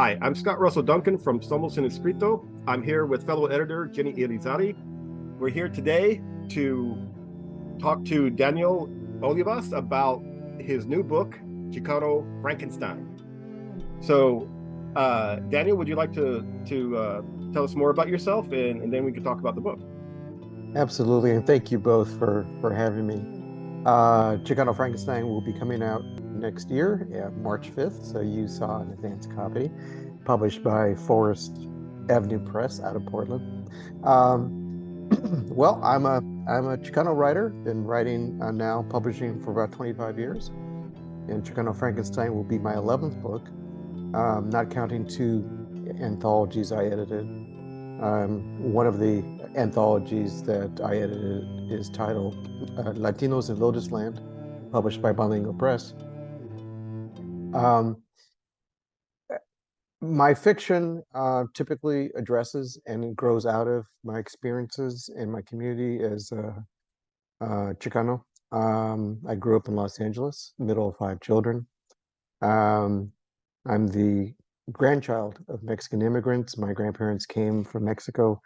Hi, I'm Scott Russell Duncan from Somos en Escrito. I'm here with fellow editor Jenny Irizary. We're here today to talk to Daniel Olivas about his new book, Chicano Frankenstein. So, Daniel, would you like to tell us more about yourself, and then we can talk about the book? Absolutely, and thank you both for having me. Chicano Frankenstein will be coming out next year, March 5th, so you saw an advance copy, published by Forest Avenue Press out of Portland. Um, well, I'm a Chicano writer, been writing now, publishing for about 25 years, and Chicano Frankenstein will be my 11th book, not counting two anthologies I edited. One of the anthologies that I edited is titled Latinos in Lotus Land, published by Bilingual Press. Um, my fiction typically addresses and grows out of my experiences in my community as Chicano. I grew up in Los Angeles, middle of five children. Um, I'm the grandchild of Mexican immigrants. My grandparents came from Mexico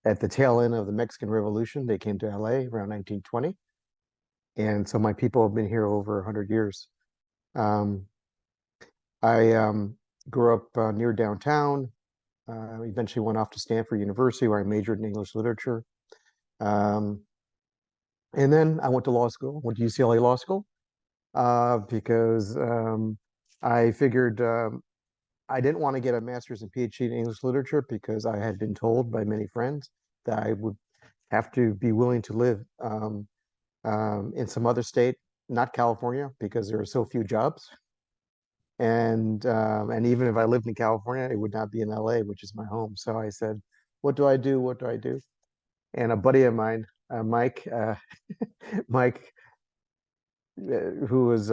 at the tail end of the Mexican Revolution. They came to LA around 1920. And so my people have been here over 100 years. Um, I grew up near downtown, eventually went off to Stanford University where I majored in English literature. Um, and then I went to law school, went to UCLA Law School, because I figured I didn't want to get a master's and PhD in English literature because I had been told by many friends that I would have to be willing to live in some other state, not California, because there are so few jobs. And even if I lived in California, it would not be in LA, which is my home. So I said, "What do I do? What do I do?" And a buddy of mine, Mike, Mike, who was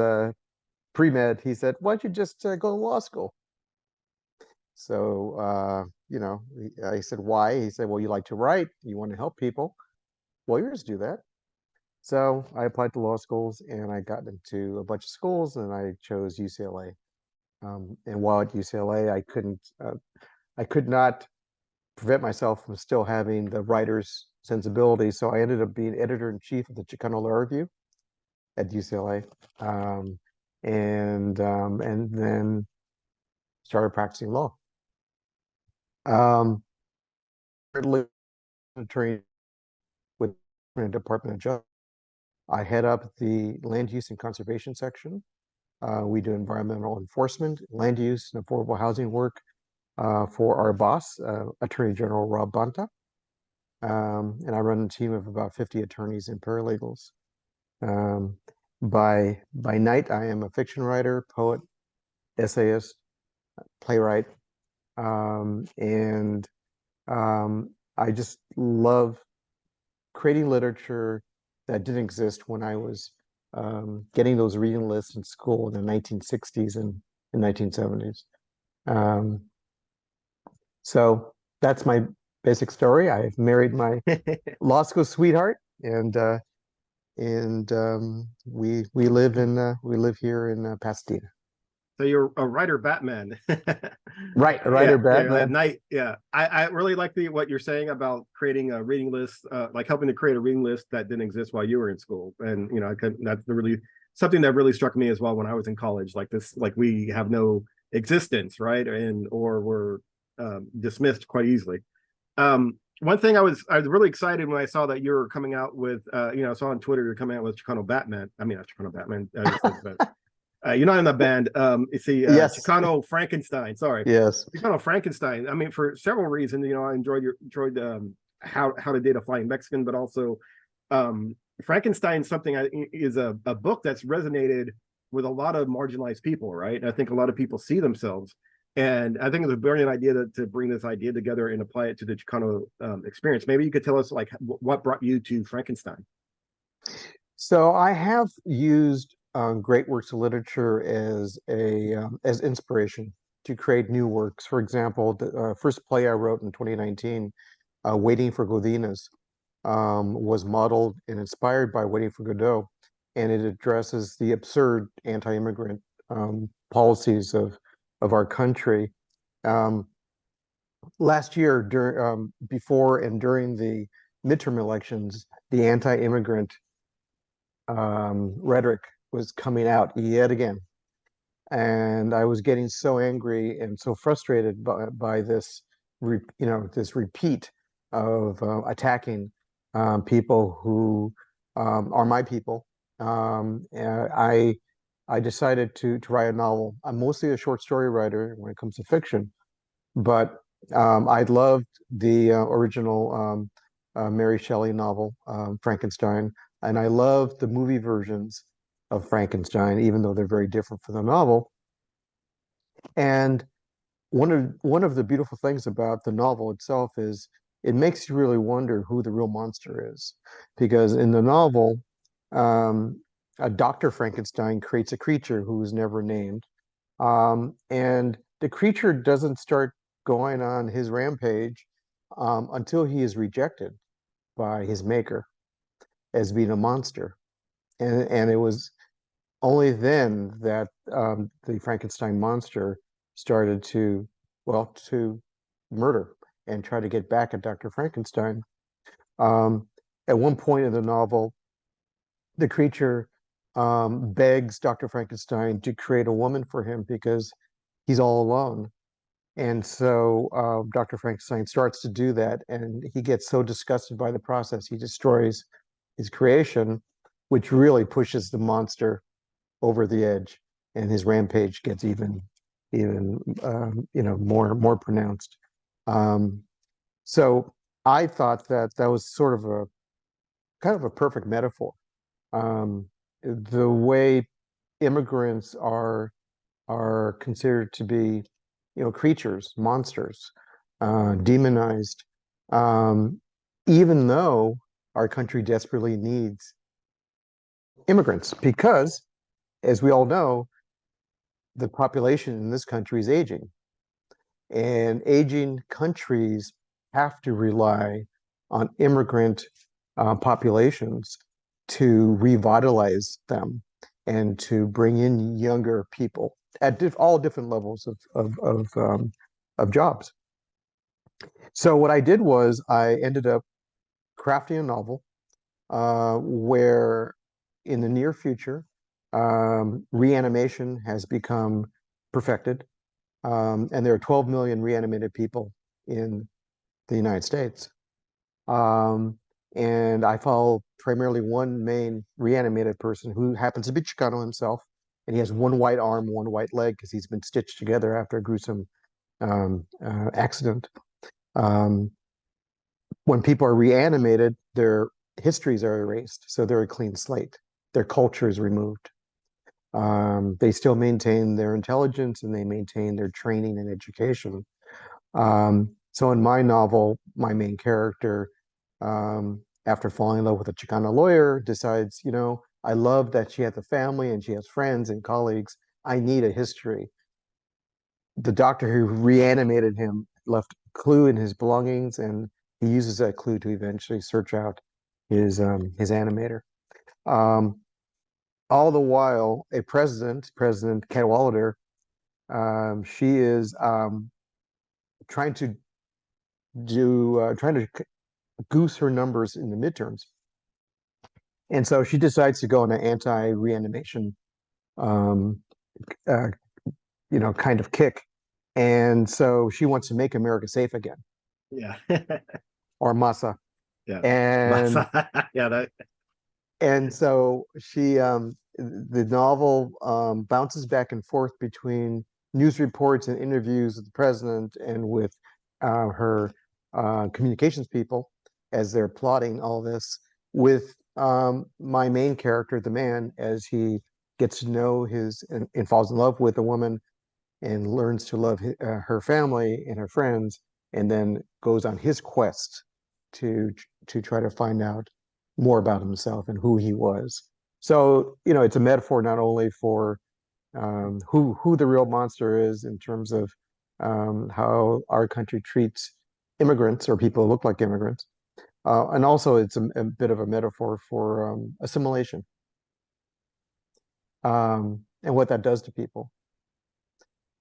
pre-med, he said, "Why don't you just go to law school?" So I said, "Why?" He said, "Well, you like to write, you want to help people. Lawyers do that." So I applied to law schools and I got into a bunch of schools and I chose UCLA. And while at UCLA, I could not prevent myself from still having the writer's sensibility. So I ended up being editor-in-chief of the Chicano Law Review at UCLA, and then started practicing law. Attorney with the Department of Justice. I head up the land use and conservation section. We do environmental enforcement, land use, and affordable housing work for our boss, Attorney General Rob Bonta. And I run a team of about 50 attorneys and paralegals. By night, I am a fiction writer, poet, essayist, playwright, and I just love creating literature that didn't exist when I was getting those reading lists in school in the 1960s and 1970s. So that's my basic story. I've married my law school sweetheart, and we live here in Pasadena. So you're a writer Batman. Right, a Yeah, writer yeah, at Batman. night. Yeah. I really like what you're saying about creating a reading list, like helping to create a reading list that didn't exist while you were in school. And that's really something that really struck me as well when I was in college. Like this, like we have no existence, right? And or we're dismissed quite easily. One thing I was really excited when I saw that you were coming out with, I saw on Twitter you're coming out with Chicano Batman. I mean, not Chicano Batman. But you're not in the band. It's the Yes, Chicano Frankenstein. Sorry, yes. Chicano Frankenstein. I mean, for several reasons. I enjoyed how to date a flying Mexican, but also Frankenstein. Something is a book that's resonated with a lot of marginalized people, right? And I think a lot of people see themselves. And I think it's a brilliant idea to bring this idea together and apply it to the Chicano experience. Maybe you could tell us like what brought you to Frankenstein. So I have used great works of literature as inspiration to create new works. For example, the first play I wrote in 2019, Waiting for Godines, was modeled and inspired by Waiting for Godot, and it addresses the absurd anti-immigrant policies of our country. Um, Last year, before and during the midterm elections, the anti-immigrant rhetoric was coming out yet again. And I was getting so angry and so frustrated by this, this repeat of attacking people who are my people. And I decided to write a novel. I'm mostly a short story writer when it comes to fiction, but I loved the original Mary Shelley novel, Frankenstein, and I loved the movie versions of Frankenstein, even though they're very different from the novel. And one of the beautiful things about the novel itself is it makes you really wonder who the real monster is, because in the novel, um, Dr. Frankenstein creates a creature who is never named, and the creature doesn't start going on his rampage until he is rejected by his maker as being a monster. And it was only then that the Frankenstein monster started to murder and try to get back at Dr. Frankenstein. Um, at one point in the novel, the creature begs Dr. Frankenstein to create a woman for him because he's all alone. And so Dr. Frankenstein starts to do that, and he gets so disgusted by the process, he destroys his creation, which really pushes the monster over the edge, and his rampage gets even more pronounced. Um, so I thought that that was sort of a kind of a perfect metaphor. The way immigrants are considered to be, creatures, monsters, demonized, um, even though our country desperately needs immigrants, because, as we all know, the population in this country is aging, and aging countries have to rely on immigrant populations to revitalize them and to bring in younger people at all different levels of jobs. So what I did was I ended up crafting a novel where in the near future, reanimation has become perfected. And there are 12 million reanimated people in the United States. Um, and I follow primarily one main reanimated person who happens to be Chicano himself. And he has one white arm, one white leg because he's been stitched together after a gruesome accident. Um, when people are reanimated, their histories are erased. So they're a clean slate. Their culture is removed. They still maintain their intelligence and they maintain their training and education. So in my novel, my main character, after falling in love with a Chicano lawyer, decides, I love that she has a family and she has friends and colleagues. I need a history. The doctor who reanimated him left a clue in his belongings, and he uses that clue to eventually search out his animator. Um, all the while, a President Cadwallader, she is trying to trying to goose her numbers in the midterms. And so she decides to go on an anti-reanimation, um, uh, kind of kick. And so she wants to make America safe again, Yeah. or masa. Yeah. And Yeah, that so the novel bounces back and forth between news reports and interviews with the president and with her communications people as they're plotting all this, with my main character, the man, as he gets to know and falls in love with a woman and learns to love her family and her friends, and then goes on his quest to try to find out more about himself and who he was. So, it's a metaphor not only for who the real monster is in terms of how our country treats immigrants or people who look like immigrants, and also it's a bit of a metaphor for assimilation, and what that does to people.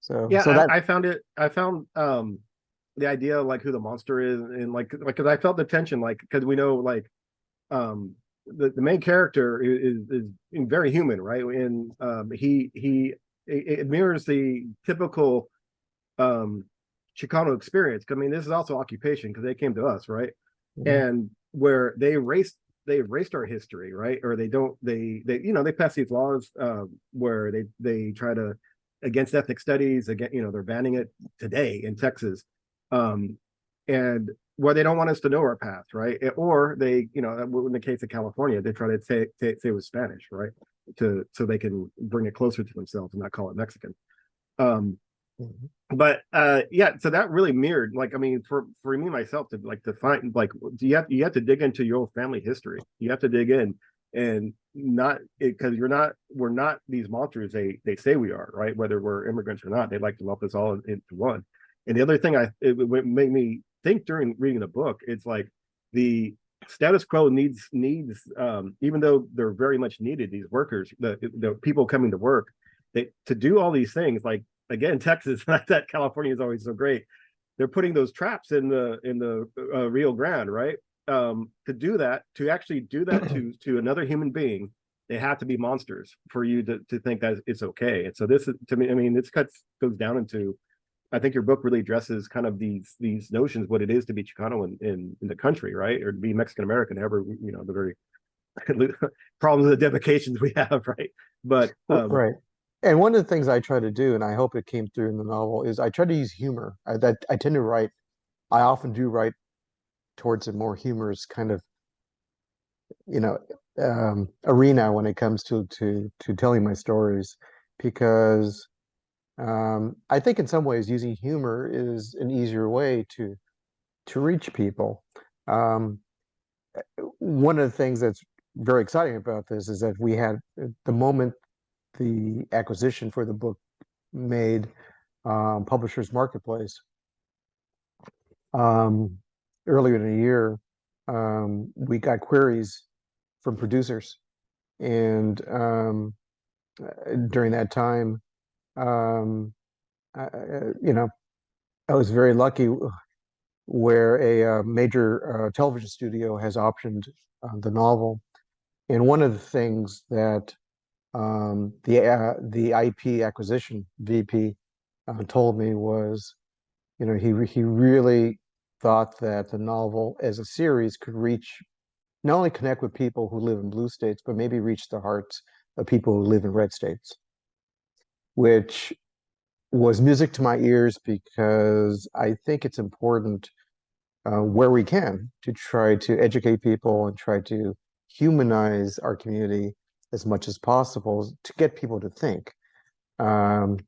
So Yeah, so that I found the idea of like who the monster is, and like because I felt the tension, like because we know like the main character is very human, right? And he it mirrors the typical um Chicano experience. I mean, this is also occupation because they came to us, right? Mhm. And where they erased our history, right? Or they don't they you know they pass these laws where they try to against ethnic studies again, you know, they're banning it today in Texas, um and where they don't want us to know our past, right? Or they, you know, in the case of California, they try to say it was Spanish, right? To so they can bring it closer to themselves and not call it Mexican. um Mhm. but yeah, so that really mirrored, like, I mean, for me myself to like to find like you have to dig into your own family history. You have to dig in and not because you're not we're not these monsters they say we are, right? Whether we're immigrants or not, they like to lump us all into one. And the other thing it made me think during reading the book, it's like the status quo needs even though they're very much needed, these workers, the people coming to work, they to do all these things, like again, Texas, not that California is always so great. They're putting those traps in the Rio Grande, right? To do that, to actually do that to another human being, they have to be monsters for you to think that it's okay. And so this is to me, I mean, this cuts goes down into. I think your book really addresses kind of these notions, what it is to be Chicano in the country, right, or to be Mexican American, however, you know, the very problems and identifications we have, right? But Right. And one of the things I try to do, and I hope it came through in the novel, is I try to use humor. I tend to write. I often do write towards a more humorous kind of, you know, arena when it comes to telling my stories, because I think in some ways using humor is an easier way to reach people. Um, One of the things that's very exciting about this is that we had the moment the acquisition for the book made Publishers Marketplace um, earlier in the year. We got queries from producers, and during that time, um, you know, I was very lucky where a major television studio has optioned the novel. And one of the things that the IP acquisition VP told me was, you know, he really thought that the novel as a series could reach not only connect with people who live in blue states, but maybe reach the hearts of people who live in red states, which was music to my ears because I think it's important where we can to try to educate people and try to humanize our community as much as possible to get people to think. Um,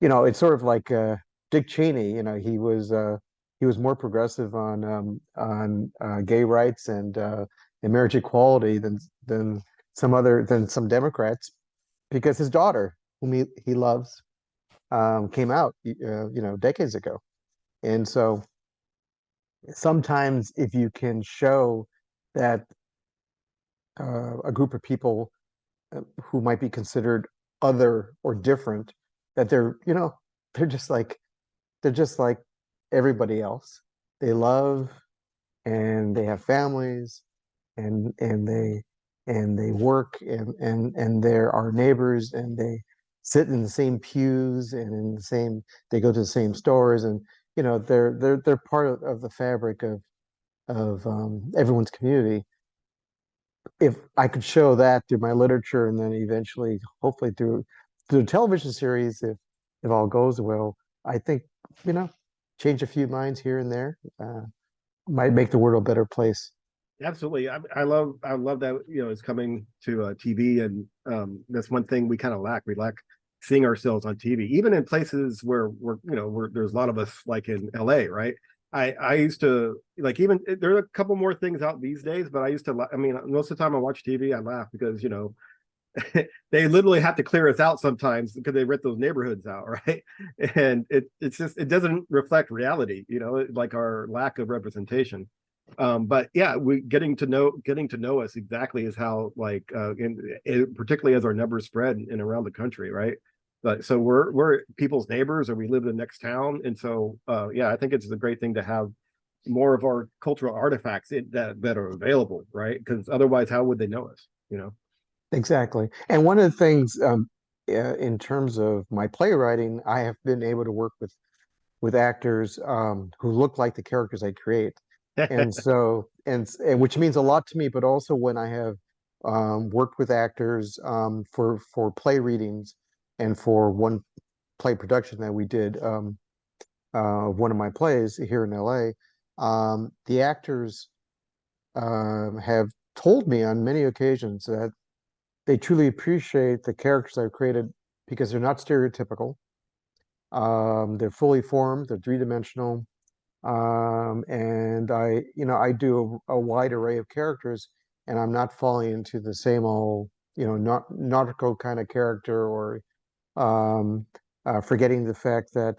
you know, it's sort of like Dick Cheney. You know, he was more progressive on gay rights and marriage equality than than some Democrats because his daughter, whom he loves, came out you know, decades ago. And so sometimes if you can show that a group of people who might be considered other or different, that they're, you know, they're just like they're just like everybody else. They love and they have families and they work and they're our neighbors and they sit in the same pews and in the same they go to the same stores and you know they're part of the fabric of everyone's community. If I could show that through my literature and then eventually, hopefully through a television series, if all goes well, I think, you know, change a few minds here and there might make the world a better place. absolutely, I love that, you know, it's coming to TV, and that's one thing we kind of lack. We lack seeing ourselves on TV, even in places where we're, you know, where there's a lot of us, like in LA, right? I used to like, even there are a couple more things out these days, but I used to, I mean, most of the time I watch TV, I laugh because, you know, they literally have to clear us out sometimes because they rent those neighborhoods out, right? And it's just it doesn't reflect reality, you know, like our lack of representation. But yeah, we getting to know us exactly is how, like particularly as our numbers spread and around the country, right? But so we're people's neighbors, or we live in the next town, and so yeah, I think it's a great thing to have more of our cultural artifacts that are available, right? Because otherwise, how would they know us? You know. Exactly. And one of the things in terms of my playwriting, I have been able to work with actors who look like the characters I create. And so, and which means a lot to me, but also when I have worked with actors for play readings and for one play production that we did, one of my plays here in LA, the actors have told me on many occasions that they truly appreciate the characters I've created because they're not stereotypical. They're fully formed, they're three-dimensional, and I do a wide array of characters, and I'm not falling into the same old, not nautical kind of character, or um, forgetting the fact that,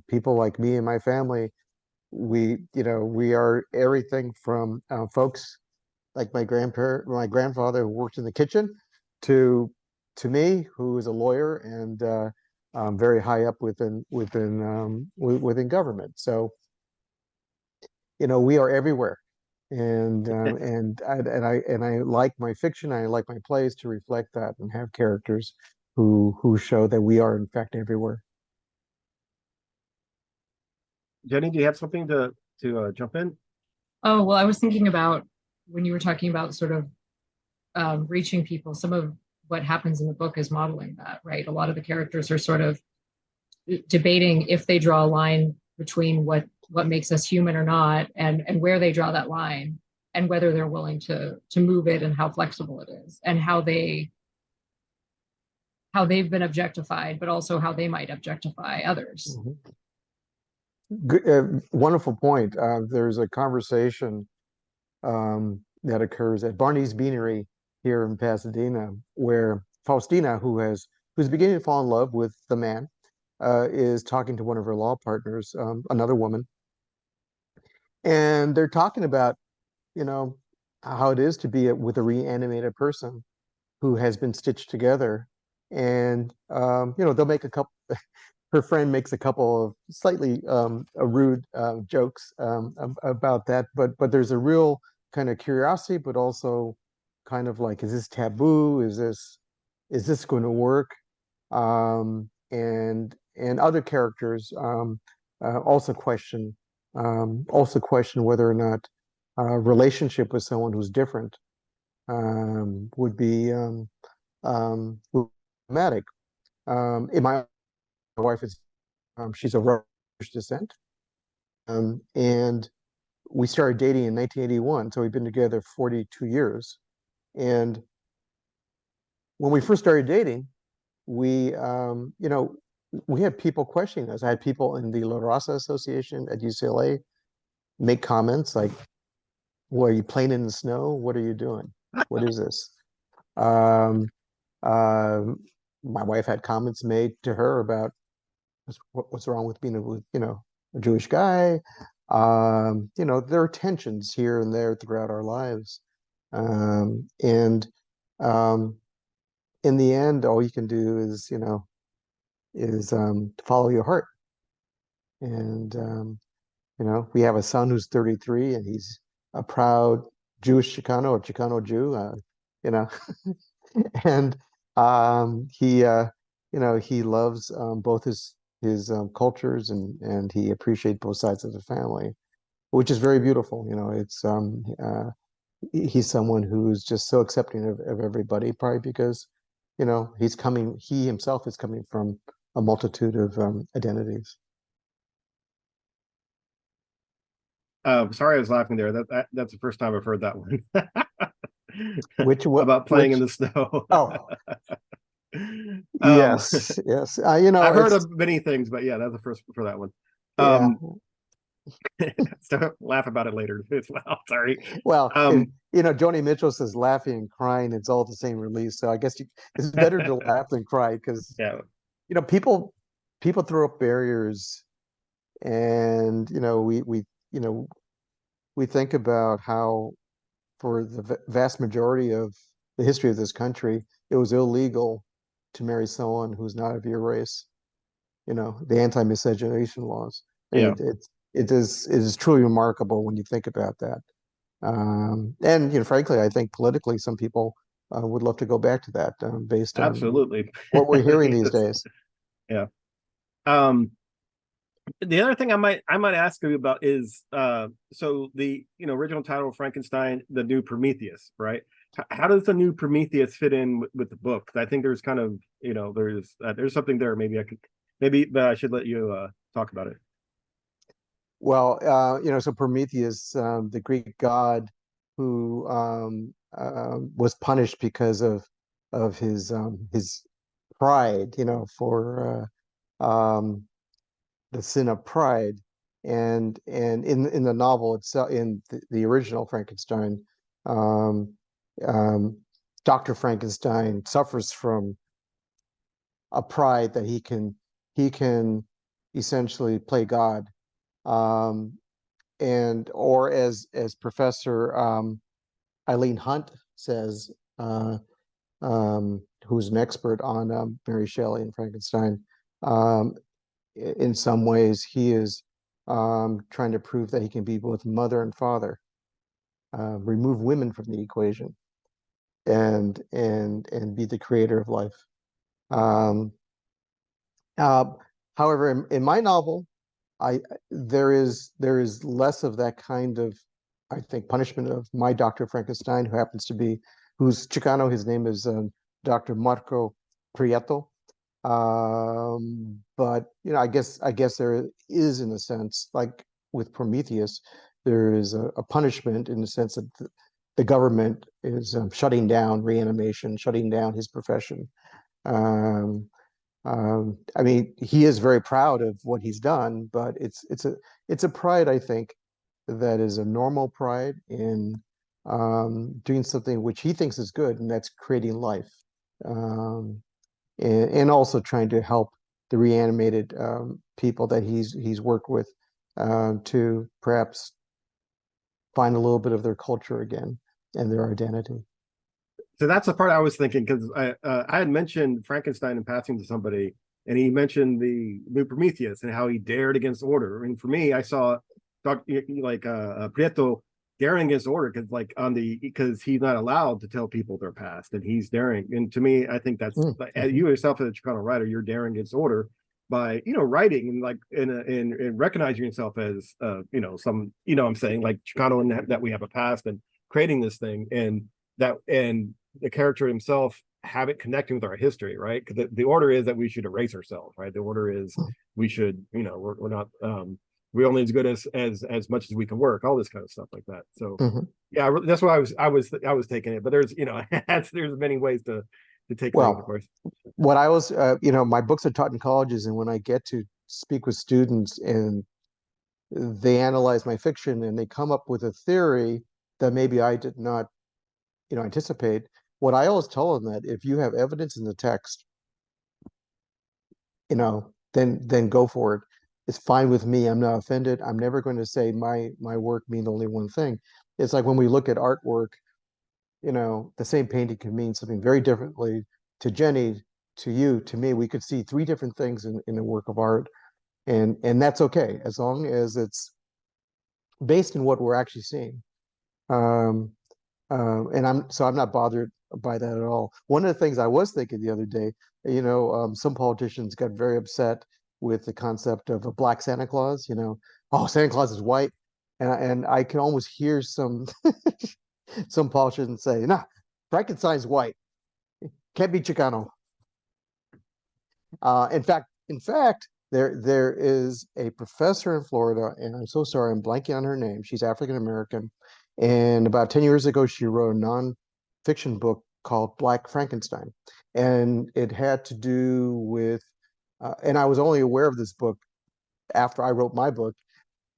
people like me and my family, we are everything from folks like my grandfather who worked in the kitchen, to me, who is a lawyer and very high up within government. So we are everywhere, and I like my fiction, I like my plays to reflect that and have characters who show that we are in fact everywhere. Jenny, do you have something to jump in? Oh, well, I was thinking about when you were talking about sort of reaching people, some of what happens in the book is modeling that, right? A lot of the characters are sort of debating if they draw a line between what makes us human or not, and where they draw that line, and whether they're willing to move it, and how flexible it is, and how they've been objectified, but also how they might objectify others. Good, wonderful point. There's a conversation that occurs at Barney's Beanery here in Pasadena, where Faustina, who's beginning to fall in love with the man, is talking to one of her law partners, another woman, and they're talking about, how it is to be with a reanimated person who has been stitched together, and they'll make a couple. Her friend makes a couple of slightly rude jokes about that, but there's a real kind of curiosity, but also kind of like, is this taboo? Is this going to work? And other characters also question whether or not a relationship with someone who's different would be problematic. In my wife is she's of Russian descent, and we started dating in 1981, so we've been together 42 years. And when we first started dating, we we had people questioning us. I had people in the La Raza Association at UCLA make comments like, well, are you playing in the snow? What are you doing? What is this? Um, my wife had comments made to her about what's wrong with being a Jewish guy. There are tensions here and there throughout our lives. And in the end, all you can do is follow your heart. And we have a son who's 33, and he's a proud Jewish Chicano, a Chicano Jew, you know, and he loves both his cultures, and he appreciates both sides of the family, which is very beautiful. He's someone who's just so accepting of everybody, probably because he himself is coming from a multitude of identities. Sorry, I was laughing there. That's the first time I've heard that one. Which About playing in the snow. Oh, Um, yes. I've heard of many things, but yeah, that's the first for that one. Yeah. So laugh about it later as well. Sorry. Well, Joni Mitchell says laughing and crying, it's all the same release. So I guess it's better to laugh than cry, because Yeah. people throw up barriers, and we think about how, for the vast majority of the history of this country, it was illegal to marry someone who's not of your race. The anti-miscegenation laws. Yeah, It is truly remarkable when you think about that. And frankly, I think politically, some people would love to go back to that based on absolutely. what we're I hearing think these that's, days. yeah. Um, the other thing I might ask you about is so the original title of Frankenstein, the new Prometheus, right? How does the new Prometheus fit in with the book? 'Cause I think there's kind of there's something there. But I should let you talk about it. Well, so Prometheus, the Greek god who was punished because of his pride, for the sin of pride, and in the novel itself, in the original Frankenstein, um, um, Dr. Frankenstein suffers from a pride that he can essentially play God, um, and or as Professor Eileen Hunt says, who's an expert on Mary Shelley and Frankenstein. Um, in some ways, he is trying to prove that he can be both mother and father, remove women from the equation, and be the creator of life. Um, uh, However, in my novel, I there is less of that kind of, I think, punishment of my Dr. Frankenstein, who's Chicano. His name is Dr. Marco Prieto. But I guess there is, in a sense, like with Prometheus, there is a punishment in the sense that the government is shutting down reanimation, shutting down his profession. Um, I mean, he is very proud of what he's done, but it's a pride, I think, that is a normal pride in doing something which he thinks is good, and that's creating life. Um, and also trying to help the reanimated people that he's worked with, to perhaps find a little bit of their culture again and their identity. So that's the part I was thinking, because I had mentioned Frankenstein in passing to somebody, and he mentioned the new Prometheus and how he dared against order. I mean, for me, I saw Prieto daring against order because he's not allowed to tell people their past, and he's daring. And to me, I think that's Mm-hmm. you yourself as a Chicano writer, you're daring against order by writing and in recognizing yourself as some I'm saying, like, Chicano, and that we have a past, and creating this thing, and the character himself have it connecting with our history, right? Because the order is that we should erase ourselves, right? The order is we should, we're not, we're only as good as much as we can work, all this kind of stuff like that. So Mm-hmm. yeah, that's why I was taking it, but there's there's many ways to take things, of Well, course. what I was, my books are taught in colleges, and when I get to speak with students and they analyze my fiction and they come up with a theory that maybe I did not, anticipate, what I always tell them, that if you have evidence in the text, then go for it. It's fine with me. I'm not offended. I'm never going to say my work means only one thing. It's like when we look at artwork, the same painting can mean something very differently to Jenny, to you, to me. We could see three different things in a work of art, and that's okay as long as it's based in what we're actually seeing. Um, and I'm not bothered by that at all. One of the things I was thinking the other day, some politicians got very upset with the concept of a black Santa Claus. Oh, Santa Claus is white, and I can almost hear some some politicians say, "Nah, Frankenstein's white, can't be Chicano." In fact, there is a professor in Florida, and I'm so sorry, I'm blanking on her name. She's African American, and about 10 years ago, she wrote a non-fiction book called Black Frankenstein, and it had to do with, and I was only aware of this book after I wrote my book,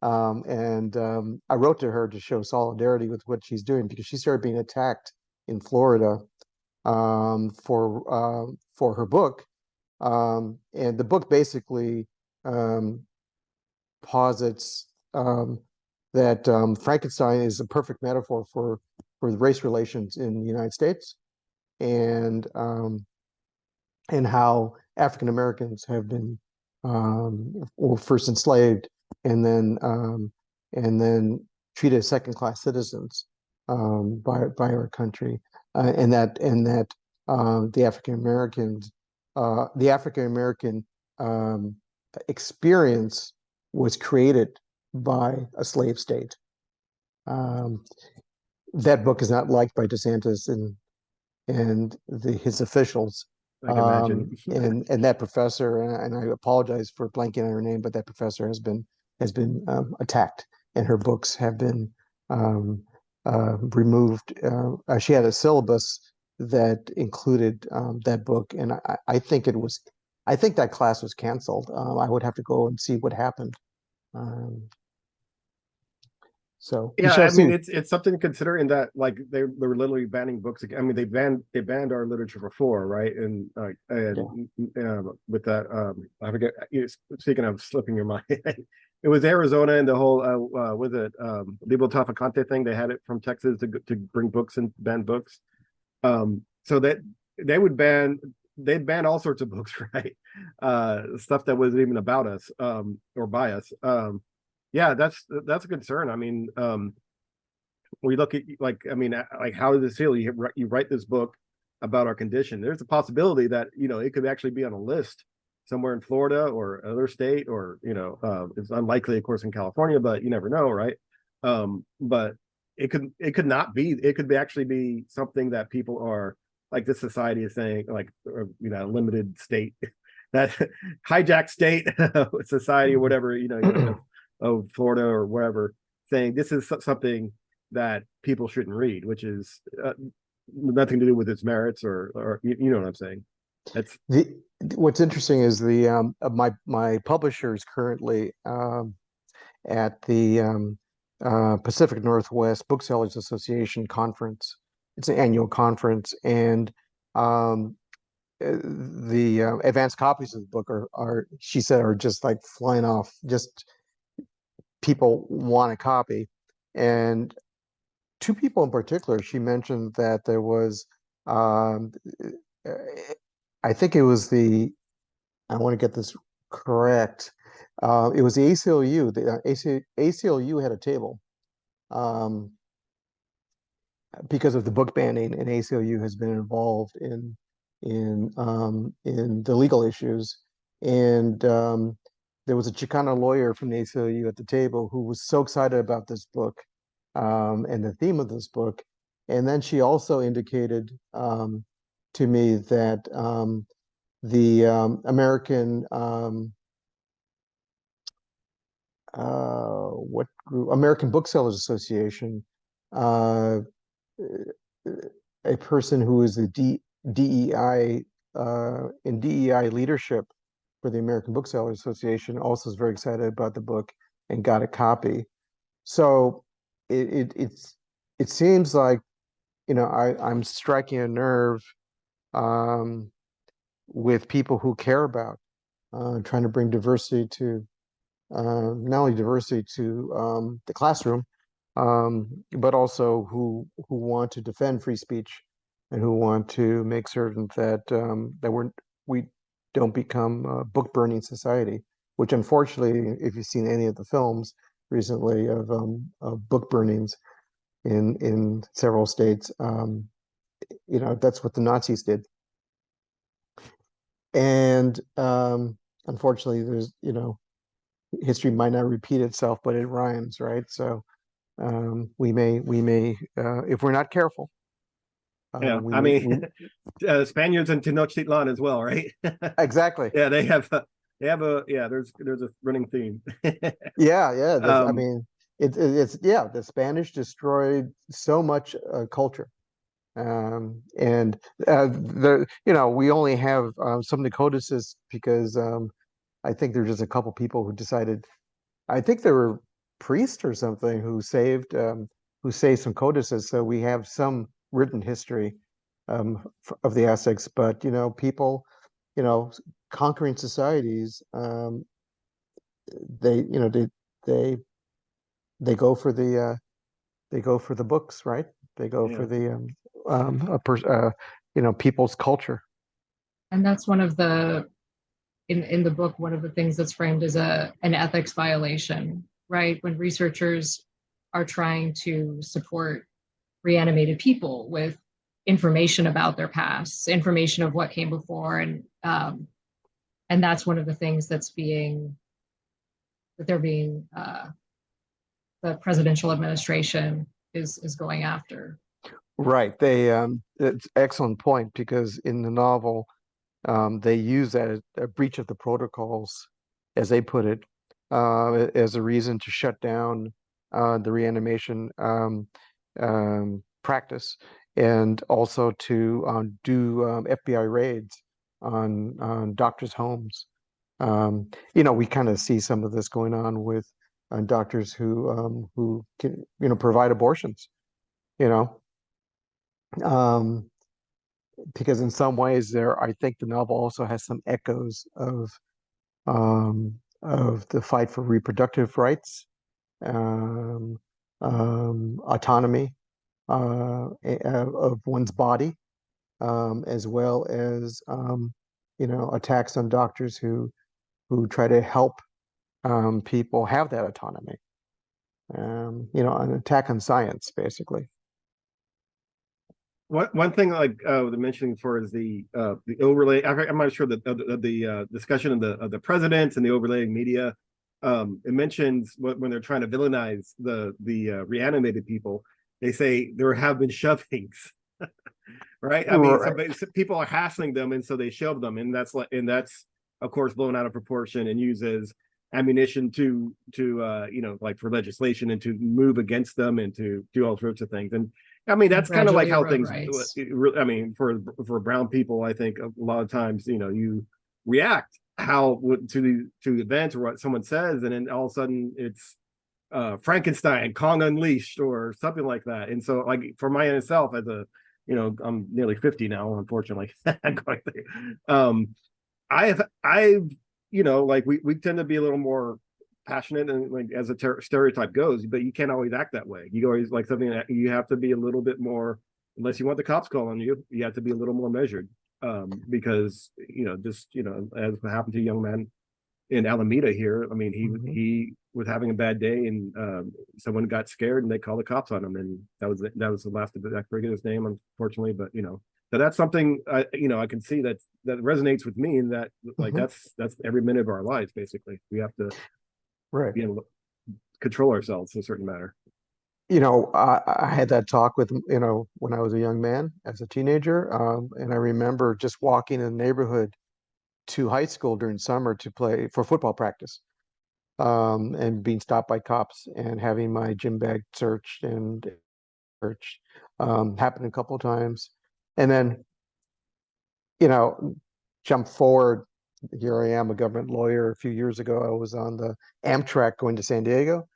and I wrote to her to show solidarity with what she's doing, because she started being attacked in Florida, for her book, and the book basically um, posits that Frankenstein is a perfect metaphor for the race relations in the United States, and and how African Americans have been well, first enslaved and then treated as second-class citizens by our country, and that the African American um, experience was created by a slave state. Um, that book is not liked by DeSantis and his officials. I can imagine. And that professor, and I apologize for blanking on her name, but that professor has been attacked, and her books have been removed. She had a syllabus that included that book, and I think that class was canceled. I would have to go and see what happened. Um, so we Yeah, shall I mean see. it's something to consider in that like they were literally banning books. I mean they banned our literature before, right? And Yeah. with that I forget. Speaking of slipping your mind, it was Arizona and the whole was it Libo Tafacante thing. They had it from Texas to bring books and ban books. So that they would they'd ban all sorts of books, right? Stuff that wasn't even about us or by us. Yeah, that's a concern. I mean, we look at like I mean, like how does this feel? You write this book about our condition. There's a possibility that it could actually be on a list somewhere in Florida or another state, or it's unlikely, of course, in California, but you never know, right? But it could not be. It could actually be something that people are like this society is saying, like limited state that hijacked state society or whatever of Florida or wherever, saying this is something that people shouldn't read, which is nothing to do with its merits or you know what I'm saying. That's The What's interesting is my publisher is currently at the Pacific Northwest Booksellers Association conference. It's an annual conference, and um, the advanced copies of the book are she said are just like flying off. Just people want a copy, and two people in particular, she mentioned that there was um, uh, I think it was I want to get this correct. It was the ACLU. The ACLU had a table um, because of the book banning, and ACLU has been involved in the legal issues. And there was a Chicano lawyer from the ACLU at the table who was so excited about this book and the theme of this book. And then she also indicated to me that the American what group? American Booksellers Association, uh, a person who is the DEI in DEI leadership for the American Booksellers Association, also is very excited about the book and got a copy. So it seems like I'm striking a nerve um, with people who care about trying to bring diversity to not only diversity to the classroom, but also who want to defend free speech and who want to make certain that we don't become a book burning society. Which, unfortunately, if you've seen any of the films recently of book burnings in several states, that's what the Nazis did. And unfortunately, there's history might not repeat itself, but it rhymes, right? So we may if we're not careful, yeah. we I may mean, Spaniards in Tenochtitlan as well, right? exactly. Yeah, yeah. There's a running theme. Yeah. I um, mean, it's yeah. The Spanish destroyed so much culture, and we only have some codices because I think there's just a couple people who decided. I think there were priests or something who saved some codices, so we have some written history of the Aztecs. But people, you know, conquering societies, they you know they they go for the books, right? They go for yeah. the people's culture. And that's one of the in the book, one of the things that's framed as an ethics violation, right? When researchers are trying to support reanimated people with information about their past, information of what came before, and that's one of the things that they're being the presidential administration is going after. Right. It's an excellent point, because in the novel, they use that as a breach of the protocols, as they put it, as a reason to shut down the reanimation practice, and also to do FBI raids on doctors' homes. We kind of see some of this going on with doctors who can, provide abortions. You know, um, because in some ways, I think the novel also has some echoes of the fight for reproductive rights, um, autonomy of one's body, as well as attacks on doctors who try to help people have that autonomy. An attack on science, basically. One thing like the mentioning for is the overlay. I'm not sure the discussion of the presidents and the overlaying media. It mentions when they're trying to villainize the reanimated people, they say there have been shovings, right? I mean, some people are hassling them, and so they shove them, and that's of course blown out of proportion and used as ammunition to like for legislation and to move against them and to do all sorts of things. And I mean, that's kind of like how things. I mean, for brown people, I think a lot of times, you react to the event or what someone says, and then all of a sudden it's Frankenstein, Kong Unleashed, or something like that. And so, like for myself, as a I'm nearly 50 now, unfortunately. I've like we tend to be a little more passionate and like as a stereotype goes, but you can't always act that way. You always like something that you have to be a little bit more, unless you want the cops calling you, you have to be a little more measured. Because as happened to a young man in Alameda here. I mean, he was having a bad day, and someone got scared, and they called the cops on him, and that was the last of it. I forget his name, unfortunately, but so that's something I can see that resonates with me, and that like that's every minute of our lives. Basically, we have to be able to control ourselves in a certain manner. I had that talk with, when I was a young man, as a teenager. And I remember just walking in the neighborhood to high school during summer to play for football practice, and being stopped by cops and having my gym bag searched and happened a couple of times. And then, jump forward. Here I am, a government lawyer. A few years ago, I was on the Amtrak going to San Diego,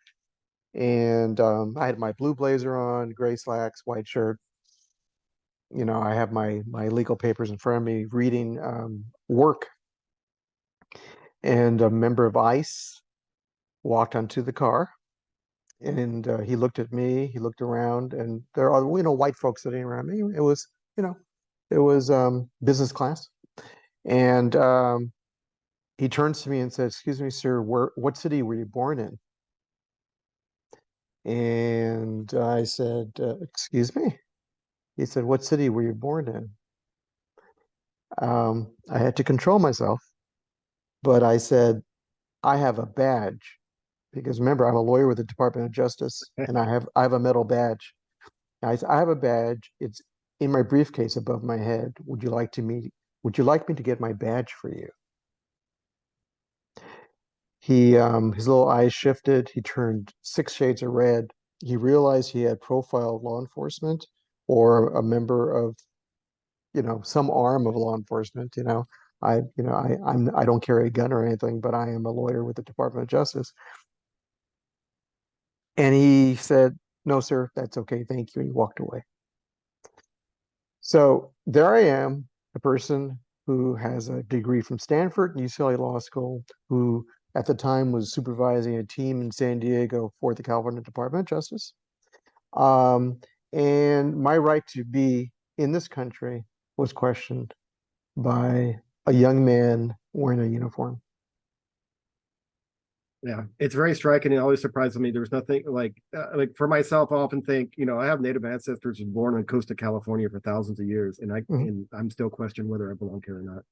and I had my blue blazer on, gray slacks, white shirt. I have my legal papers in front of me, reading work. And a member of ICE walked onto the car, and he looked at me, he looked around, and there are, white folks sitting around me. It was, business class. And he turns to me and says, "Excuse me, sir, what city were you born in?" And I said, "Excuse me?" He said, "What city were you born in?" I had to control myself, but I said, "I have a badge." Because remember, I'm a lawyer with the Department of Justice, and I have a metal badge. I have a badge. It's in my briefcase above my head. Would you like me to get my badge for you? His little eyes shifted. He turned 6 shades of red. He realized he had profiled law enforcement, or a member of, some arm of law enforcement. I don't carry a gun or anything, but I am a lawyer with the Department of Justice. And he said, "No, sir, that's okay. Thank you." And he walked away. So there I am, a person who has a degree from Stanford and UCLA Law School, who at the time was supervising a team in San Diego for the California Department of Justice. And my right to be in this country was questioned by a young man wearing a uniform. Yeah, it's very striking. It always surprises me. There's nothing like for myself. I often think, I have Native ancestors born on coast of California for thousands of years, and Mhm, I'm still questioning whether I belong here or not.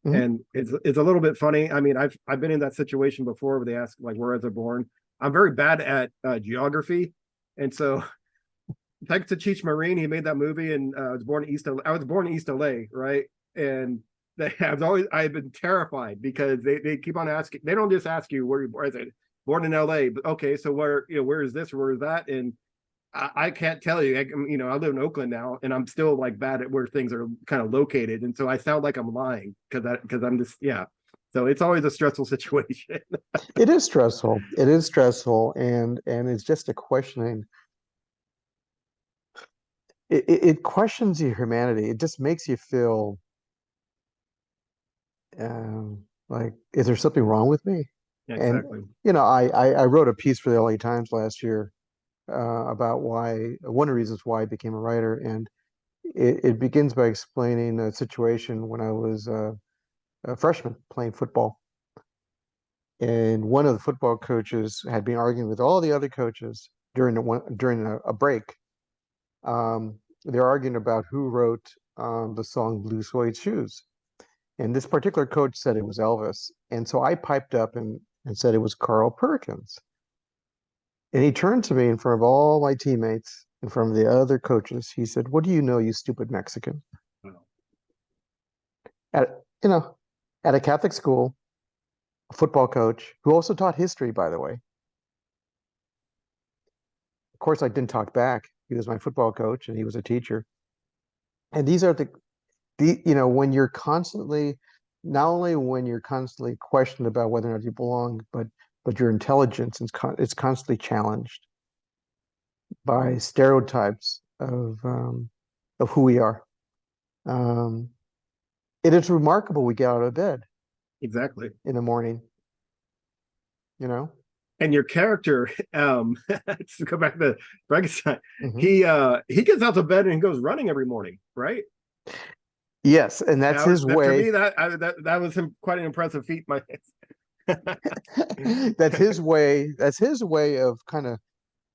mhm. And it's a little bit funny. I mean, I've been in that situation before where they ask like where was I born. I'm very bad at geography, and so thanks to Cheech Marine, he made that movie, and I was born in I was born in East LA, right? And I've been terrified because they keep on asking. They don't just ask you where you're born. I said born in LA, but okay, so where is this or where is that? And I can't tell you. I live in Oakland now, and I'm still like bad at where things are kind of located, and so I sound like I'm lying because I'm just yeah. So it's always a stressful situation. It is stressful. It is stressful, and it's just a questioning. It questions your humanity. It just makes you feel like, is there something wrong with me? Yeah, And exactly. I wrote a piece for the LA Times last year about why one of the reasons why I became a writer, and it begins by explaining a situation when I was a freshman playing football, and one of the football coaches had been arguing with all the other coaches during a break. They're arguing about who wrote the song "Blue Suede Shoes," and this particular coach said it was Elvis, and so I piped up and said it was Carl Perkins. And he turned to me in front of all my teammates, in front of the other coaches. He said, "What do you know, you stupid Mexican?" Wow. At at a Catholic school, a football coach who also taught history, by the way. Of course, I didn't talk back. He was my football coach and he was a teacher. And these are when you're constantly, not only when you're constantly questioned about whether or not you belong, but your intelligence is constantly challenged by stereotypes of who we are. Um, it is remarkable we get out of bed Exactly. in the morning, you know? And your character, to go back to Frankenstein, Mhm. he gets out of bed and goes running every morning, right? Yes, and that's That was his that to way. me that was quite an impressive feat. My That's his way of kind of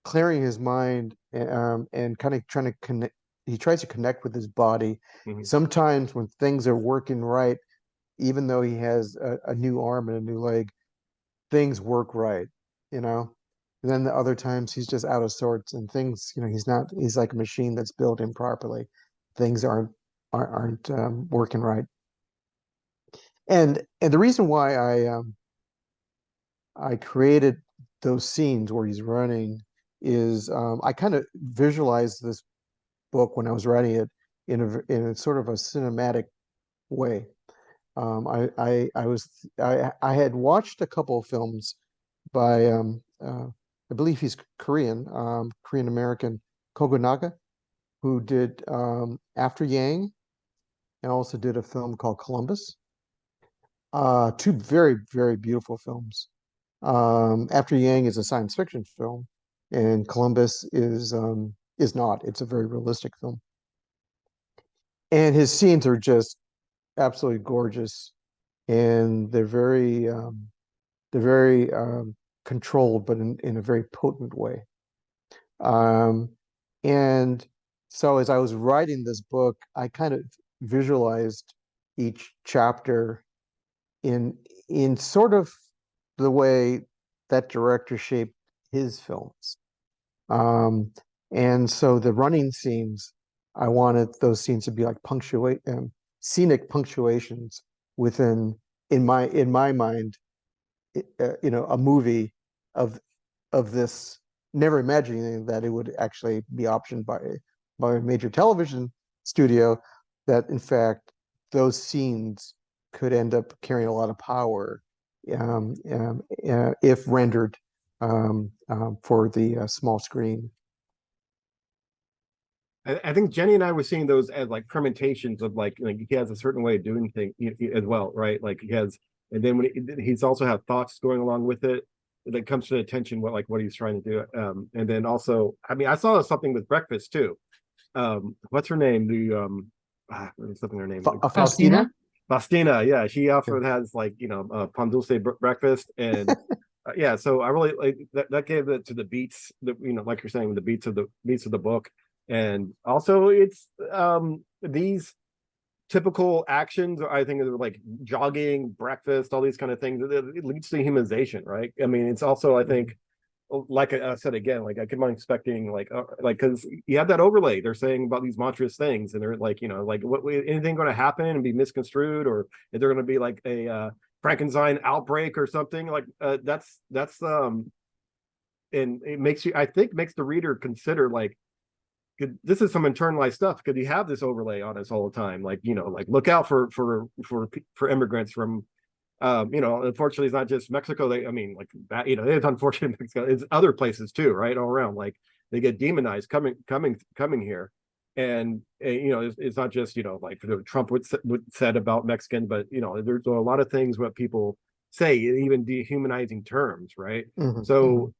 clearing his mind, and kind of trying to connect. He tries to connect with his body. Mhm. Sometimes when things are working right, even though he has a new arm and a new leg, things work right, you know. And then the other times he's just out of sorts and things, he's like a machine that's built improperly. Things aren't working right. And the reason why I created those scenes where he's running is I kind of visualized this book when I was writing it in a sort of a cinematic way. I had watched a couple of films by I believe he's Korean, Korean American Kogonaga, who did After Yang and also did a film called Columbus. Two very, very beautiful films. After Yang is a science fiction film, and Columbus is not. It's a very realistic film, and his scenes are just absolutely gorgeous, and they're very controlled, but in a very potent way. Um, and so as I was writing this book, I kind of visualized each chapter in in sort of the way that director shaped his films. Um, and so the running scenes, I wanted those scenes to be like scenic punctuations within in my mind, a movie of this, never imagining that it would actually be optioned by a major television studio, that in fact those scenes could end up carrying a lot of power, if rendered for the small screen. I think Jenny and I were seeing those as like permutations of like he has a certain way of doing things as well, right? Like he has, and then he's also have thoughts going along with it that comes to attention what he's trying to do. And then also, I mean, I saw something with breakfast too. What's her name? Something her name. Faustina? Faustina? Bastina, yeah, she Yeah. often has like pan dulce breakfast, and yeah. So I really like that. That gave it to the beats, like you're saying, the beats of the book, and also it's these typical actions. I think are like jogging, breakfast, all these kind of things. It leads to humanization, right? I mean, it's also I Mhm. think like I said again, like I keep on expecting like because you have that overlay. They're saying about these monstrous things, and they're like like what anything going to happen and be misconstrued, or is there going to be like a Frankenstein outbreak or something like that's and it makes you I think makes the reader consider like this is some internalized stuff. Could you have this overlay on us all the time? Like like look out for immigrants from unfortunately, it's not just Mexico. I mean, like that, it's unfortunate in Mexico. It's other places too, right? All around, like they get demonized coming here, and it's not just like Trump would said about Mexican, but there's a lot of things what people say, even dehumanizing terms, right? Mhm. Mhm. So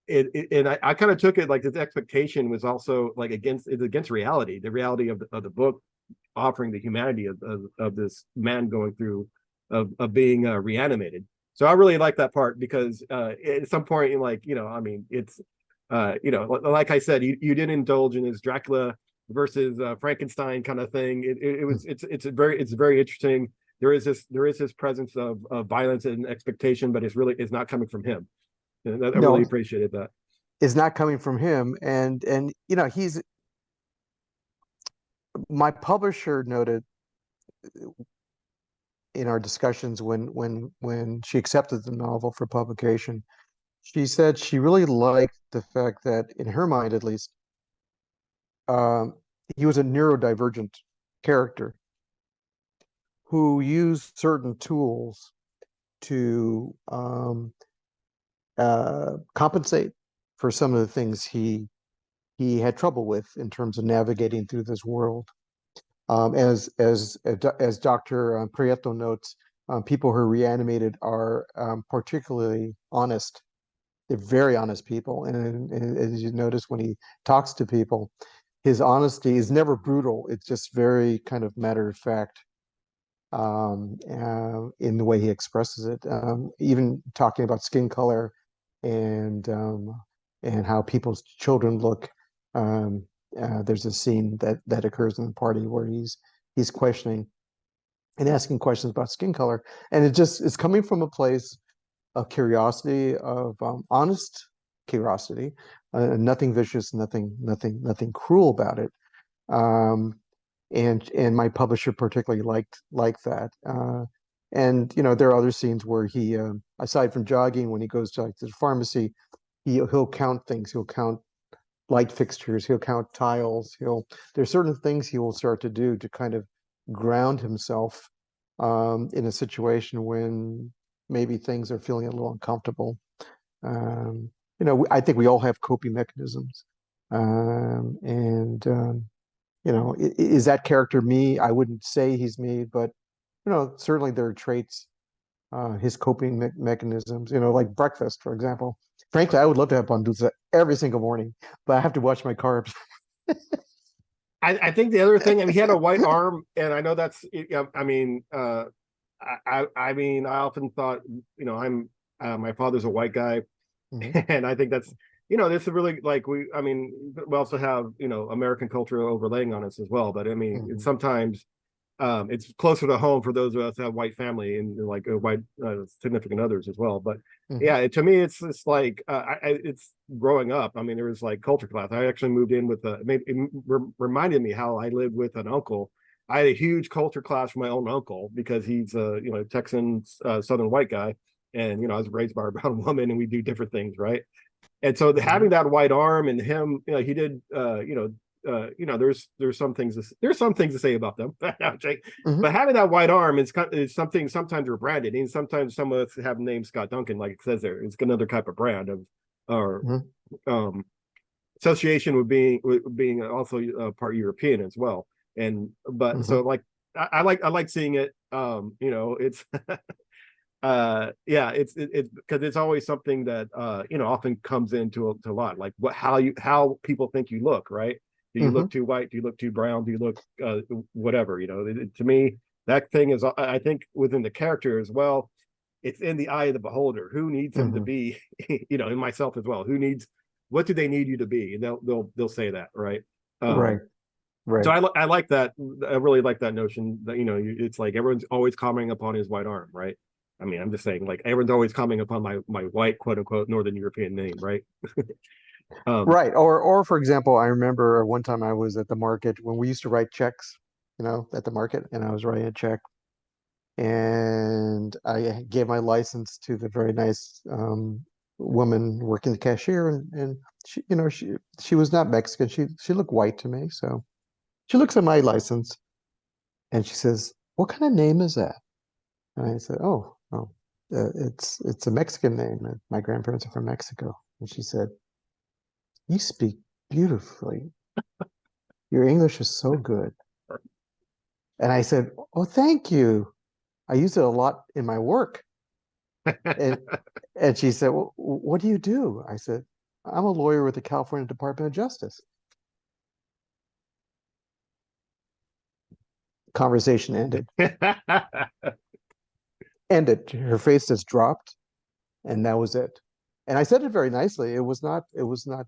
and I kind of took it like this expectation was also like against reality, the reality of the book offering the humanity of this man going through of being reanimated. So I really like that part because at some point, like I mean, it's like I said, you didn't indulge in this Dracula versus Frankenstein kind of thing. It was it's very interesting. There is this presence of violence and expectation, but it's not coming from him. And I really No, appreciated that. it's not coming from him, and he's my publisher noted in our discussions when she accepted the novel for publication. She said she really liked the fact that, in her mind at least, um, he was a neurodivergent character who used certain tools to compensate for some of the things he had trouble with in terms of navigating through this world. As Dr. Prieto notes, people who are reanimated are particularly honest. They're very honest people, and as you notice when he talks to people, his honesty is never brutal. It's just very kind of matter of fact in the way he expresses it. Even talking about skin color and um, and how people's children look. Um, there's a scene that occurs in the party where he's questioning and asking questions about skin color, and it's coming from a place of curiosity, of honest curiosity, nothing vicious, nothing cruel about it. Um, and my publisher particularly liked that. And there are other scenes where he, aside from jogging, when he goes to, like, to the pharmacy, he'll count things. He'll count light fixtures. He'll count tiles. There's certain things he will start to do to kind of ground himself in a situation when maybe things are feeling a little uncomfortable. I think we all have coping mechanisms, and is that character me? I wouldn't say he's me, but certainly there are traits, his coping mechanisms, like breakfast, for example. Frankly, I would love to have Banduza every single morning, but I have to watch my carbs. I think the other thing, I mean, he had a white arm, and I know that's. I mean, I mean, I often thought, I'm my father's a white guy, Mhm. and I think that's this is really like I mean, we also have American culture overlaying on us as well, but I mean, it's Mhm. sometimes it's closer to home for those of us who have white family and like white significant others as well. But Mhm. yeah, to me, it's like it's growing up. I mean, there was like culture class. I actually moved in with it reminded me how I lived with an uncle. I had a huge culture clash with my own uncle because he's a Texan Southern white guy, and I was raised by a brown woman, and we do different things, right? And so Mhm. having that white arm and him, he did, there's some things to say about them, Mhm. but having that white arm is something sometimes we're branded, and sometimes some of us have named Scott Duncan, like it says there. It's another type of brand of or Mhm. um, association with being also part European as well. And but Mhm. so like I like seeing it. It's yeah, it's because it's always something that often comes into to a lot, like how people think you look, right? Do you look Mhm. too white? Do you look too brown? Do you look whatever? To me, that thing is, I think within the character as well, it's in the eye of the beholder. Who needs him to be, you know, and myself as well. Who needs, what do they need you to be? And they'll say that, right? Right. So Right. I like that. I really like that notion that, you know, it's like everyone's always commenting upon his white arm, right? I mean, I'm just saying, like, everyone's always commenting upon my white, quote unquote, Northern European name, right? Right. Or for example, I remember one time I was at the market when we used to write checks, you know, at the market, and I was writing a check, and I gave my license to the very nice woman working the cashier, and she, you know, she was not Mexican. She looked white to me, so she looks at my license and she says, "What kind of name is that?" And I said, "Oh, it's a Mexican name. And my grandparents are from Mexico." And she said, "You speak beautifully. Your English is so good." And I said, "Oh, thank you. I use it a lot in my work." And and she said, "Well, what do you do?" I said, "I'm a lawyer with the California Department of Justice." Conversation ended. Ended. Her face just dropped, and that was it. And I said it very nicely. It was not Oh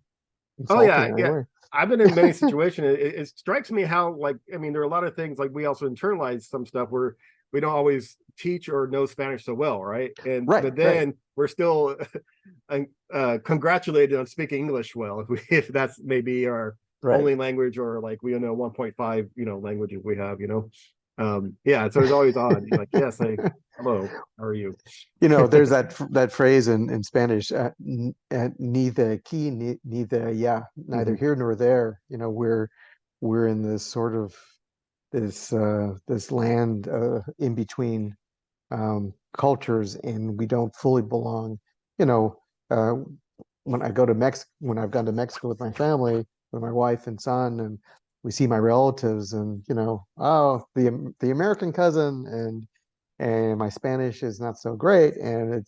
insulting yeah, in any yeah. way. I've been in many situations. It strikes me how, like, I mean, there are a lot of things, like, we also internalize some stuff where we don't always teach or know Spanish so well, right? And Right, but right, then we're still congratulated on speaking English well, if that's maybe our right. only language, or like we know 1.5, you know, languages we have, you know. Yeah, so it's always odd. You're like, yes, hey, hello, how are you? You know, there's that phrase in Spanish, neither aquí, neither allá, neither Mhm. here nor there. You know, we're in this sort of this land in between cultures, and we don't fully belong. You know, uh, when I've gone to Mexico with my family, with my wife and son, and we see my relatives, and you know, oh, the American cousin, and my Spanish is not so great, and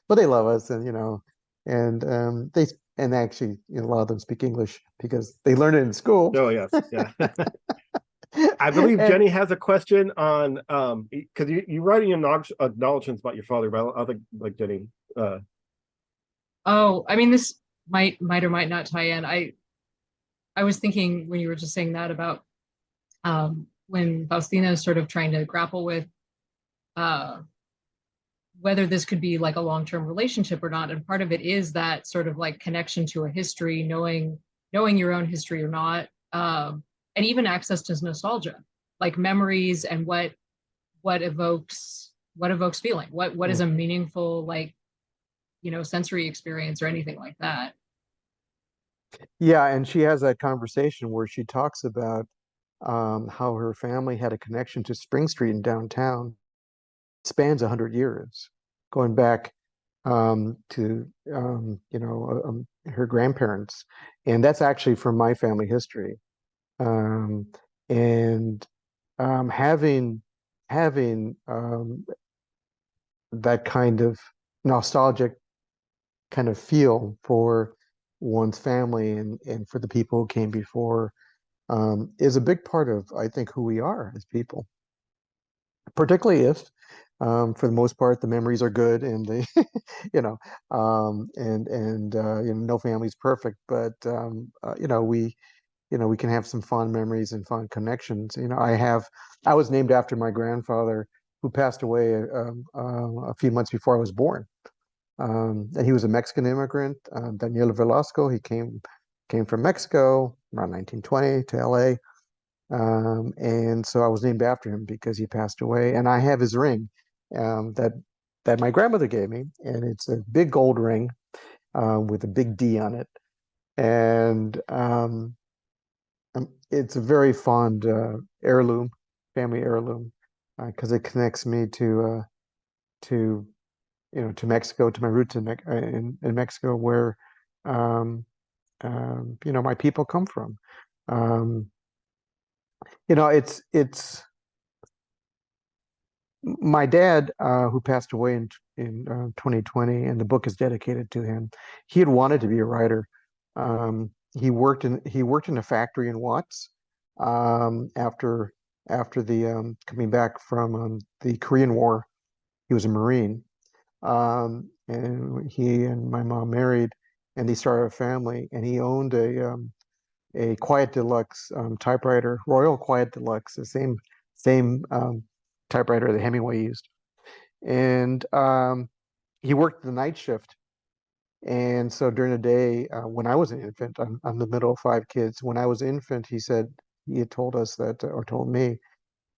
but they love us, and you know, and and actually, you know, a lot of them speak English because they learned it in school. Oh yes, yeah. I believe And Jenny has a question on because you writing acknowledgments about your father, but I think, like, Jenny. Oh, I mean, this might or might not tie in. I was thinking when you were just saying that about when Faustina is sort of trying to grapple with uh, whether this could be like a long-term relationship or not. And part of it is that sort of like connection to a history, knowing your own history or not, and even access to nostalgia, like memories and what evokes feeling, what is mm, a meaningful, like, sensory experience or anything like that. yeah, and she has that conversation where she talks about how her family had a connection to Spring Street in downtown. Spans 100 years, going back to her grandparents, and that's actually from my family history. Um, and having that kind of nostalgic kind of feel for one's family and for the people who came before is a big part of, I think, who we are as people, particularly if for the most part the memories are good and they you know and no family's perfect, but we can have some fond memories and fond connections. I was named after my grandfather, who passed away a few months before I was born. And he was a Mexican immigrant, Daniel Velasco. He came from Mexico around 1920 to LA. And so I was named after him because he passed away. And I have his ring that my grandmother gave me, and it's a big gold ring with a big D on it. And it's a very fond heirloom, family heirloom, because it connects me to to Mexico, to my roots in Mexico, where my people come from. Um, it's my dad, who passed away in 2020, and the book is dedicated to him. He had wanted to be a writer. He worked in a factory in Watts after after the coming back from the Korean War. He was a Marine, and he and my mom married, and they started a family. And he owned a Quiet Deluxe typewriter, Royal Quiet Deluxe, the same typewriter that Hemingway used. And he worked the night shift. And so during the day, when I was an infant, I'm the middle of five kids. When I was an infant, he said he had told us that, or told me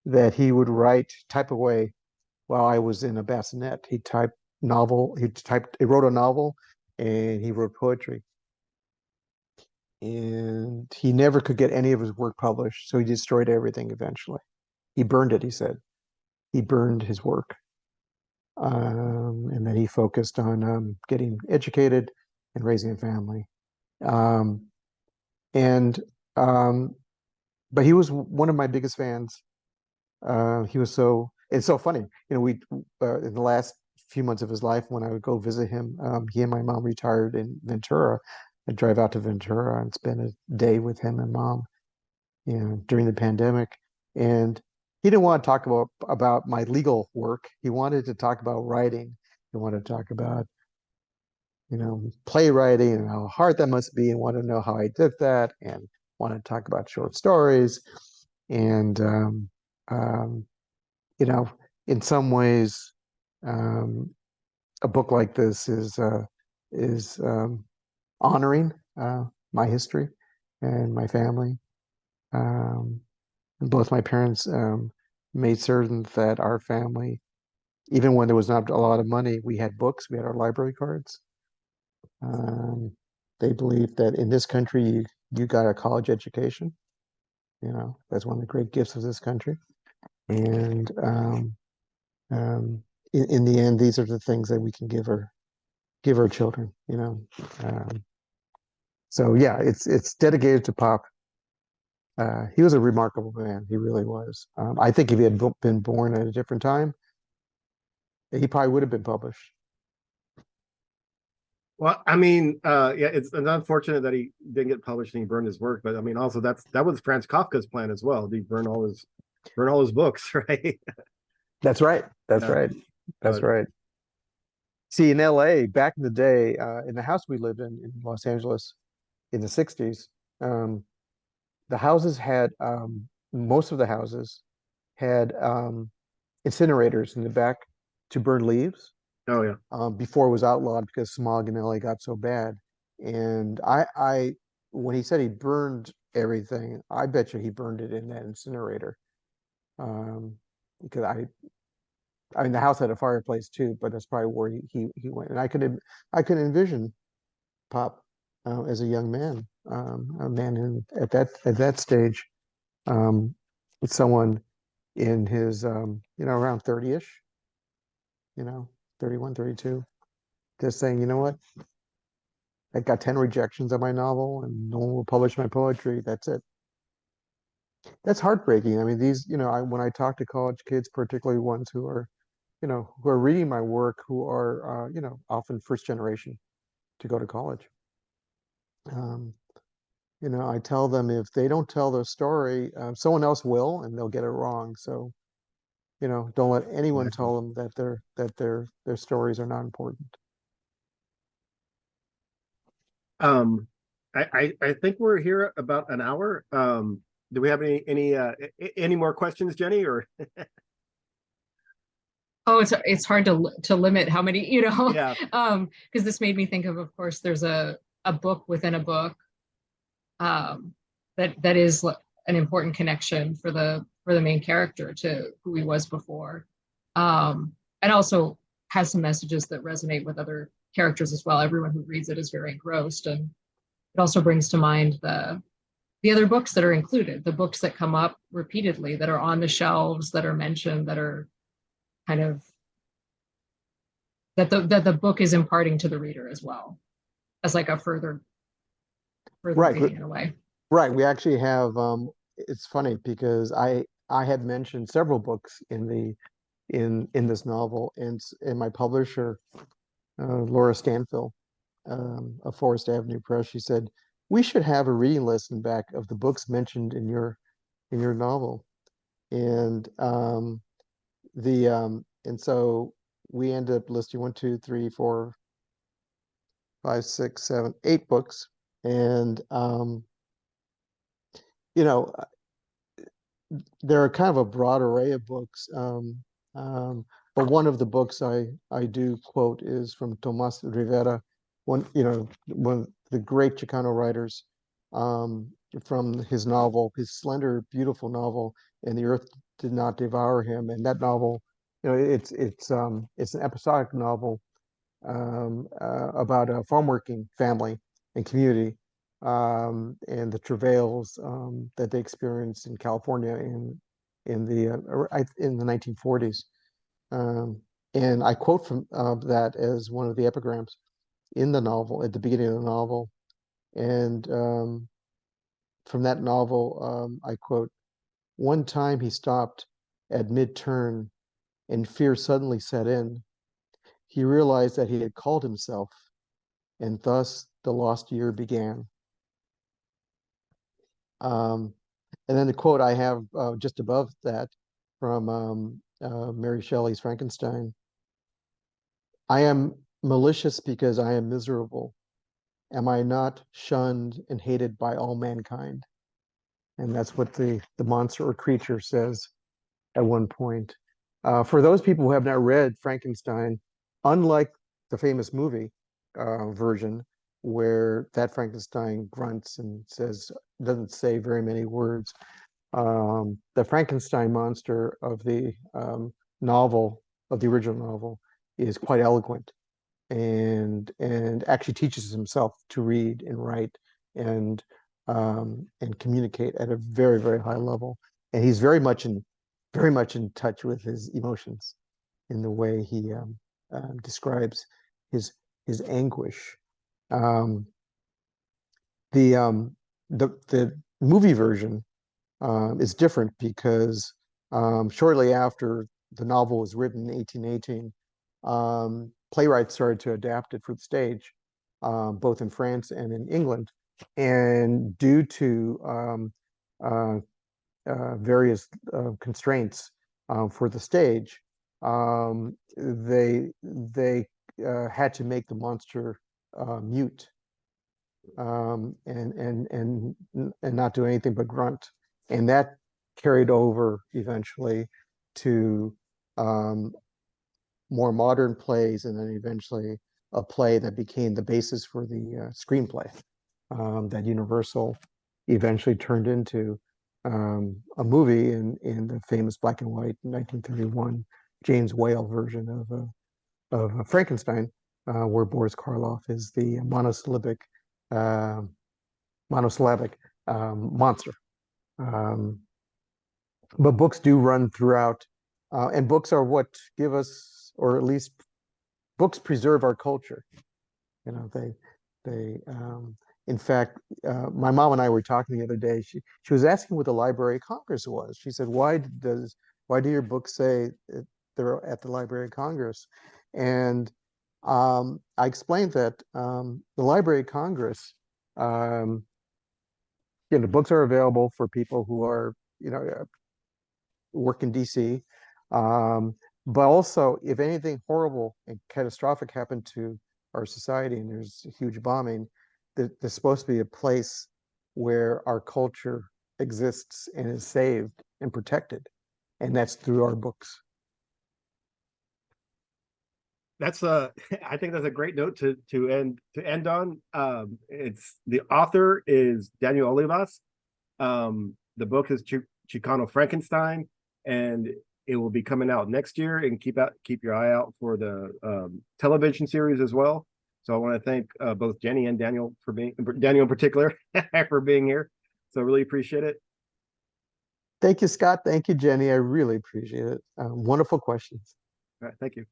that he would type away while I was in a bassinet. He wrote a novel, and he wrote poetry. And he never could get any of his work published, so he destroyed everything eventually. He burned it, he said. He burned his work. And then he focused on getting educated and raising a family. Um, and but he was one of my biggest fans. It's so funny, we in the last few months of his life, when I would go visit him, he and my mom retired in Ventura. I'd drive out to Ventura and spend a day with him and mom, during the pandemic. And he didn't want to talk about my legal work. He wanted to talk about writing. He wanted to talk about, playwriting and how hard that must be, and wanted to know how I did that, and wanted to talk about short stories. And um, you know, in some ways, a book like this is honoring my history and my family. Um, Both my parents made certain that our family, even when there was not a lot of money, we had books, we had our library cards. Um, they believed that in this country, you got a college education. That's one of the great gifts of this country. And in the end, these are the things that we can give our children. So yeah, it's dedicated to Pop. He was a remarkable man. He really was. I think if he had been born at a different time, he probably would have been published. Well, I mean, yeah, it's unfortunate that he didn't get published and he burned his work. But I mean, also that was Franz Kafka's plan as well. He burn all his books, right? That's right. That's Yeah, right. That's but right. See, in LA, back in the day, in the house we lived in Los Angeles in the 60s, the houses had, most of the houses had incinerators in the back to burn leaves. oh yeah, Before it was outlawed because smog in LA got so bad. And when he said he burned everything, I bet you he burned it in that incinerator. Um, because I mean, the house had a fireplace too, but that's probably where he went. And I could envision Pop as a young man, a man at that stage, um, with someone in his, around 30-ish, 31, 32, just saying, you know what? I got 10 rejections on my novel and no one will publish my poetry. That's it. That's heartbreaking. I mean, when I talk to college kids, particularly ones who are reading my work, who are, often first generation to go to college. Um, I tell them if they don't tell their story, someone else will, and they'll get it wrong. So, don't let anyone exactly. tell them that their stories are not important. I think we're here about an hour. Do we have any more questions, Jenny? Or Oh, it's hard to limit how many, yeah, because this made me think of course, there's a book within a book, that is an important connection for the main character to who he was before, and also has some messages that resonate with other characters as well. Everyone who reads it is very engrossed, and it also brings to mind the other books that are included, the books that come up repeatedly, that are on the shelves, that are mentioned, that are kind of that the book is imparting to the reader as well, as like a further Right, reading in a way. right. We actually have. It's funny because I had mentioned several books in this novel, and my publisher, Laura Stanfill, of Forest Avenue Press, she said we should have a reading list in back of the books mentioned in your novel. And and so we ended up listing 1, 2, 3, 4, 5, 6, 7, 8 books. And you know, there are kind of a broad array of books. But one of the books I do quote is from Tomas Rivera, one of the great Chicano writers, from his novel, his slender, beautiful novel, "And the Earth Did Not Devour Him." And that novel, it's an episodic novel, about a farm working family and community, and the travails, that they experienced in California in the 1940s. Um, and I quote from that as one of the epigrams in the novel at the beginning of the novel. And from that novel, I quote, "One time he stopped at mid-turn and fear suddenly set in. He realized that he had called himself, and thus the lost year began." Um, and then the quote I have just above that from Mary Shelley's Frankenstein: "I am malicious because I am miserable. Am I not shunned and hated by all mankind?" And that's what the monster or creature says at one point. For those people who have not read Frankenstein, unlike the famous movie version, where that Frankenstein grunts and doesn't say very many words, the Frankenstein monster of the novel, of the original novel, is quite eloquent, and actually teaches himself to read and write and communicate at a very, very high level. And he's very much in touch with his emotions in the way he describes his his anguish. Um, the the movie version is different because shortly after the novel was written in 1818, playwrights started to adapt it for the stage, both in France and in England. And due to uh, various constraints for the stage, they had to make the monster mute, and not do anything but grunt, and that carried over eventually to um, more modern plays, and then eventually a play that became the basis for the screenplay that Universal eventually turned into a movie in the famous black and white 1931 James Whale version of Frankenstein, where Boris Karloff is the uh, monosyllabic monster. Um, but books do run throughout, and books are what give us, or at least books preserve our culture. They in fact, my mom and I were talking the other day. She was asking what the Library of Congress was. She said, why do your books say they're at the Library of Congress?" And I explained that the Library of Congress, um, books are available for people who are, work in DC. But also, if anything horrible and catastrophic happened to our society and there's a huge bombing, there's supposed to be a place where our culture exists and is saved and protected. And that's through our books. That's I think that's a great note to end on. It's the author is Daniel Olivas. The book is Chicano Frankenstein, and it will be coming out next year. And keep your eye out for the television series as well. So I want to thank both Jenny and Daniel Daniel in particular for being here. So really appreciate it. Thank you, Scott. Thank you, Jenny. I really appreciate it. Wonderful questions. All right, thank you.